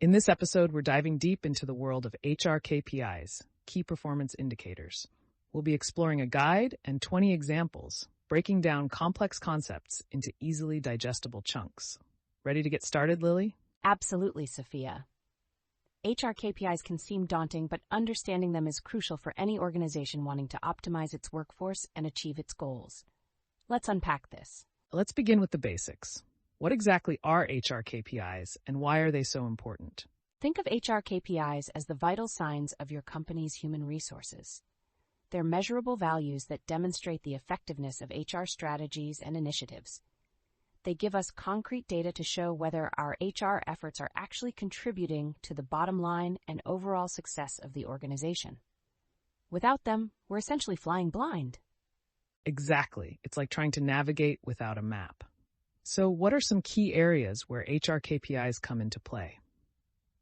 In this episode, we're diving deep into the world of HR KPIs, key performance indicators. We'll be exploring a guide and 20 examples, breaking down complex concepts into easily digestible chunks. Ready to get started, Lily? Absolutely, Sophia. HR KPIs can seem daunting, but understanding them is crucial for any organization wanting to optimize its workforce and achieve its goals. Let's unpack this. Let's begin with the basics. What exactly are HR KPIs and why are they so important? Think of HR KPIs as the vital signs of your company's human resources. They're measurable values that demonstrate the effectiveness of HR strategies and initiatives. They give us concrete data to show whether our HR efforts are actually contributing to the bottom line and overall success of the organization. Without them, we're essentially flying blind. Exactly. It's like trying to navigate without a map. So what are some key areas where HR KPIs come into play?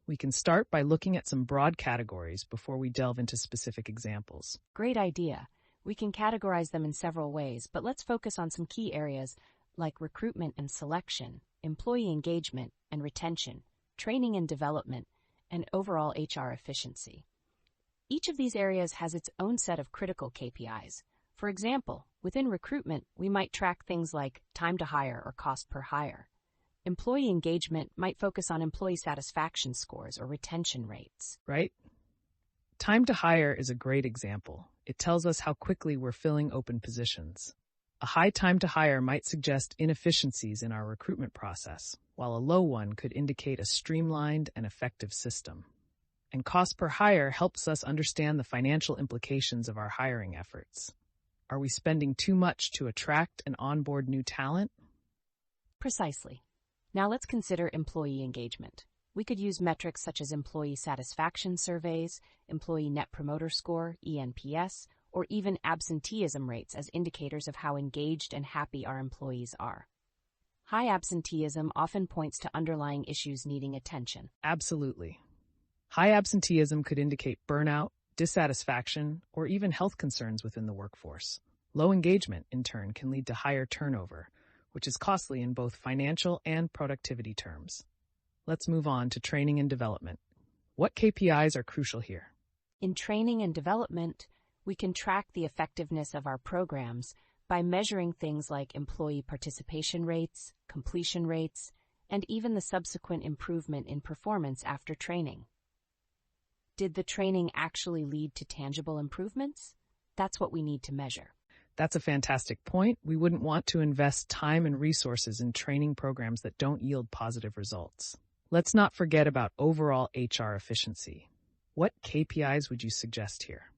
We can start by looking at some broad categories before we delve into specific examples. Great idea. We can categorize them in several ways, but let's focus on some key areas like recruitment and selection, employee engagement and retention, training and development, and overall HR efficiency. Each of these areas has its own set of critical KPIs. For example, within recruitment, we might track things like time to hire or cost per hire. Employee engagement might focus on employee satisfaction scores or retention rates. Right? Time to hire is a great example. It tells us how quickly we're filling open positions. A high time to hire might suggest inefficiencies in our recruitment process, while a low one could indicate a streamlined and effective system. And cost per hire helps us understand the financial implications of our hiring efforts. Are we spending too much to attract and onboard new talent? Precisely. Now let's consider employee engagement. We could use metrics such as employee satisfaction surveys, employee net promoter score, ENPS, or even absenteeism rates as indicators of how engaged and happy our employees are. High absenteeism often points to underlying issues needing attention. Absolutely. High absenteeism could indicate burnout, dissatisfaction, or even health concerns within the workforce. Low engagement, in turn, can lead to higher turnover, which is costly in both financial and productivity terms. Let's move on to training and development. What KPIs are crucial here? In training and development, we can track the effectiveness of our programs by measuring things like employee participation rates, completion rates, and even the subsequent improvement in performance after training. Did the training actually lead to tangible improvements? That's what we need to measure. That's a fantastic point. We wouldn't want to invest time and resources in training programs that don't yield positive results. Let's not forget about overall HR efficiency. What KPIs would you suggest here?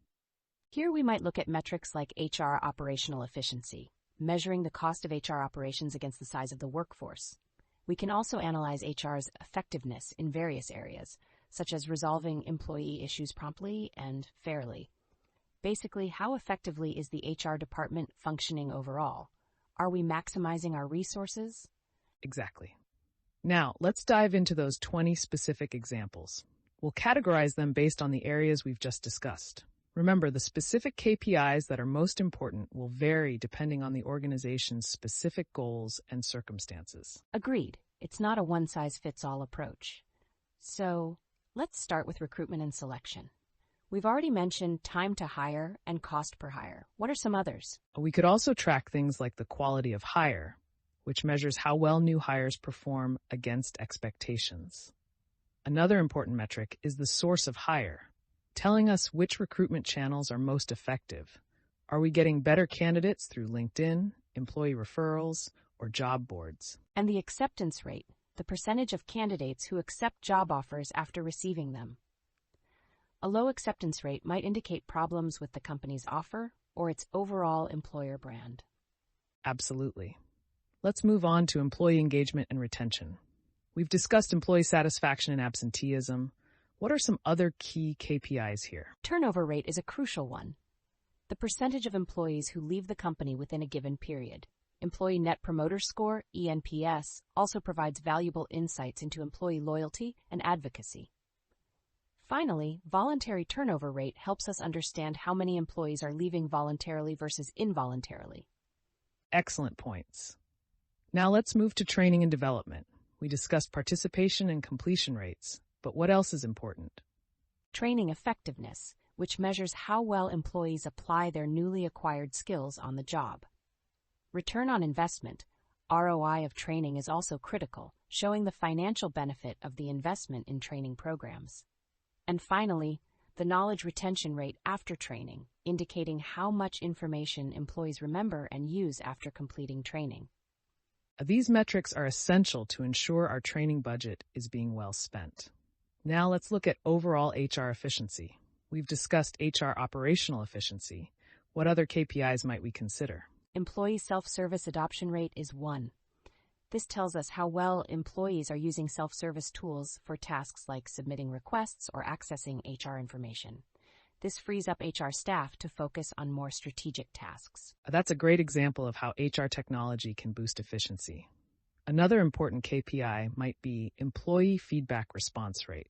Here we might look at metrics like HR operational efficiency, measuring the cost of HR operations against the size of the workforce. We can also analyze HR's effectiveness in various areas, such as resolving employee issues promptly and fairly. Basically, how effectively is the HR department functioning overall? Are we maximizing our resources? Exactly. Now, let's dive into those 20 specific examples. We'll categorize them based on the areas we've just discussed. Remember, the specific KPIs that are most important will vary depending on the organization's specific goals and circumstances. Agreed. It's not a one-size-fits-all approach. So, let's start with recruitment and selection. We've already mentioned time to hire and cost per hire. What are some others? We could also track things like the quality of hire, which measures how well new hires perform against expectations. Another important metric is the source of hire, telling us which recruitment channels are most effective. Are we getting better candidates through LinkedIn, employee referrals, or job boards? And the acceptance rate, the percentage of candidates who accept job offers after receiving them. A low acceptance rate might indicate problems with the company's offer or its overall employer brand. Absolutely. Let's move on to employee engagement and retention. We've discussed employee satisfaction and absenteeism. What are some other key KPIs here? Turnover rate is a crucial one. The percentage of employees who leave the company within a given period. Employee Net Promoter Score, ENPS, also provides valuable insights into employee loyalty and advocacy. Finally, voluntary turnover rate helps us understand how many employees are leaving voluntarily versus involuntarily. Excellent points. Now let's move to training and development. We discussed participation and completion rates. But what else is important? Training effectiveness, which measures how well employees apply their newly acquired skills on the job. Return on investment, ROI of training, is also critical, showing the financial benefit of the investment in training programs. And finally, the knowledge retention rate after training, indicating how much information employees remember and use after completing training. These metrics are essential to ensure our training budget is being well spent. Now let's look at overall HR efficiency. We've discussed HR operational efficiency. What other KPIs might we consider? Employee self-service adoption rate is 1. This tells us how well employees are using self-service tools for tasks like submitting requests or accessing HR information. This frees up HR staff to focus on more strategic tasks. That's a great example of how HR technology can boost efficiency. Another important KPI might be employee feedback response rate.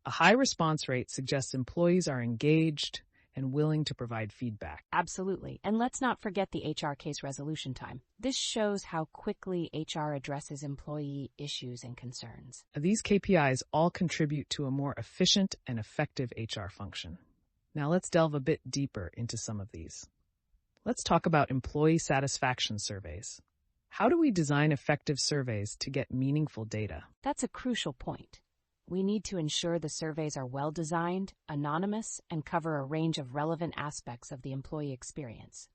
A high response rate suggests employees are engaged and willing to provide feedback. Absolutely. And let's not forget the HR case resolution time. This shows how quickly HR addresses employee issues and concerns. These KPIs all contribute to a more efficient and effective HR function. Now let's delve a bit deeper into some of these. Let's talk about employee satisfaction surveys. How do we design effective surveys to get meaningful data? That's a crucial point. We need to ensure the surveys are well-designed, anonymous, and cover a range of relevant aspects of the employee experience.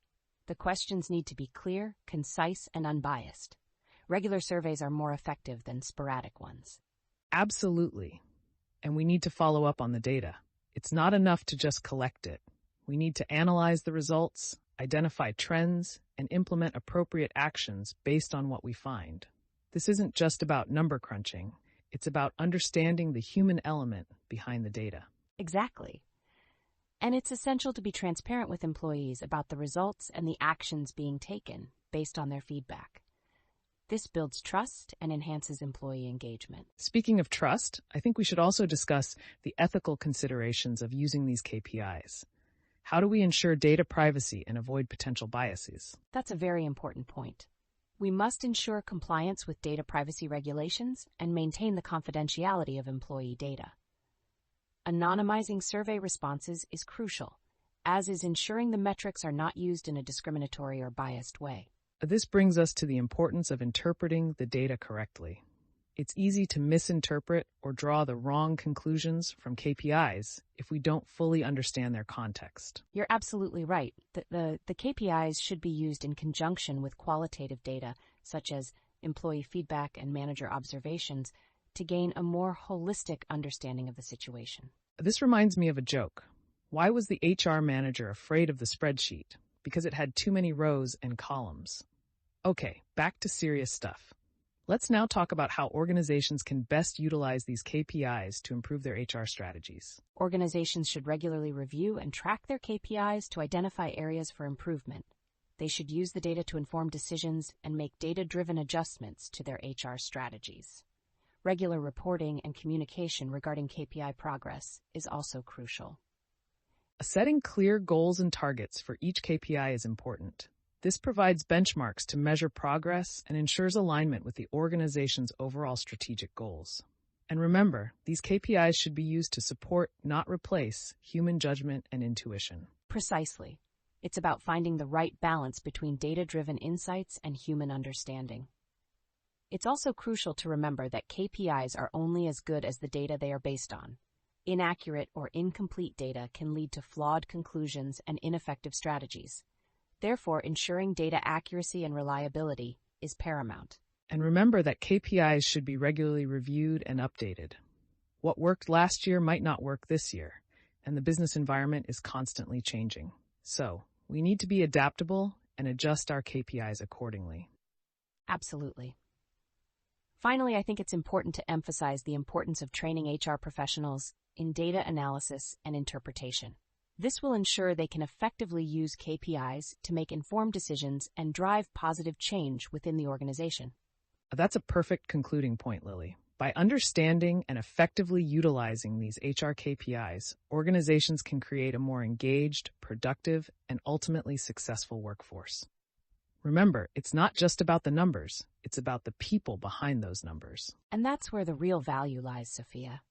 The questions need to be clear, concise, and unbiased. Regular surveys are more effective than sporadic ones. Absolutely. And we need to follow up on the data. It's not enough to just collect it. We need to analyze the results, identify trends, and implement appropriate actions based on what we find. This isn't just about number crunching. It's about understanding the human element behind the data. Exactly. And it's essential to be transparent with employees about the results and the actions being taken based on their feedback. This builds trust and enhances employee engagement. Speaking of trust, I think we should also discuss the ethical considerations of using these KPIs. How do we ensure data privacy and avoid potential biases? That's a very important point. We must ensure compliance with data privacy regulations and maintain the confidentiality of employee data. Anonymizing survey responses is crucial, as is ensuring the metrics are not used in a discriminatory or biased way. This brings us to the importance of interpreting the data correctly. It's easy to misinterpret or draw the wrong conclusions from KPIs if we don't fully understand their context. You're absolutely right. The KPIs should be used in conjunction with qualitative data, such as employee feedback and manager observations, to gain a more holistic understanding of the situation. This reminds me of a joke. Why was the HR manager afraid of the spreadsheet? Because it had too many rows and columns. Okay, back to serious stuff. Let's now talk about how organizations can best utilize these KPIs to improve their HR strategies. Organizations should regularly review and track their KPIs to identify areas for improvement. They should use the data to inform decisions and make data-driven adjustments to their HR strategies. Regular reporting and communication regarding KPI progress is also crucial. Setting clear goals and targets for each KPI is important. This provides benchmarks to measure progress and ensures alignment with the organization's overall strategic goals. And remember, these KPIs should be used to support, not replace, human judgment and intuition. Precisely. It's about finding the right balance between data-driven insights and human understanding. It's also crucial to remember that KPIs are only as good as the data they are based on. Inaccurate or incomplete data can lead to flawed conclusions and ineffective strategies. Therefore, ensuring data accuracy and reliability is paramount. And remember that KPIs should be regularly reviewed and updated. What worked last year might not work this year, and the business environment is constantly changing. So, we need to be adaptable and adjust our KPIs accordingly. Absolutely. Finally, I think it's important to emphasize the importance of training HR professionals in data analysis and interpretation. This will ensure they can effectively use KPIs to make informed decisions and drive positive change within the organization. That's a perfect concluding point, Lily. By understanding and effectively utilizing these HR KPIs, organizations can create a more engaged, productive, and ultimately successful workforce. Remember, it's not just about the numbers, it's about the people behind those numbers. And that's where the real value lies, Sophia.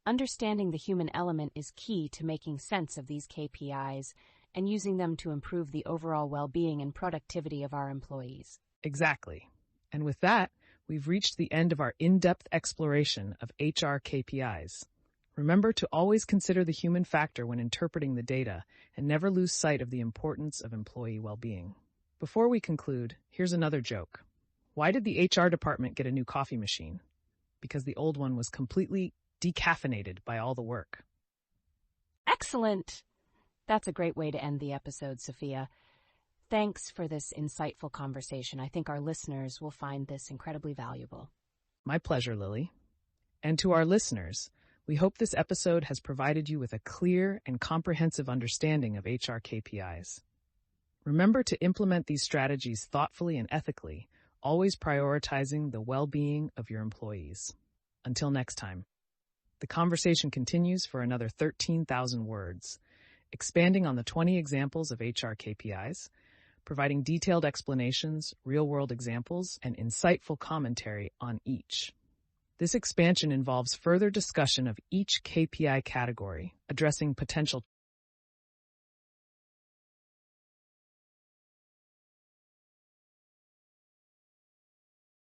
Understanding the human element is key to making sense of these KPIs and using them to improve the overall well-being and productivity of our employees. Exactly. And with that, we've reached the end of our in-depth exploration of HR KPIs. Remember to always consider the human factor when interpreting the data and never lose sight of the importance of employee well-being. Before we conclude, here's another joke. Why did the HR department get a new coffee machine? Because the old one was completely decaffeinated by all the work. Excellent! That's a great way to end the episode, Sophia. Thanks for this insightful conversation. I think our listeners will find this incredibly valuable. My pleasure, Lily. And to our listeners, we hope this episode has provided you with a clear and comprehensive understanding of HR KPIs. Remember to implement these strategies thoughtfully and ethically, always prioritizing the well-being of your employees. Until next time. The conversation continues for another 13,000 words, expanding on the 20 examples of HR KPIs, providing detailed explanations, real-world examples, and insightful commentary on each. This expansion involves further discussion of each KPI category, addressing potential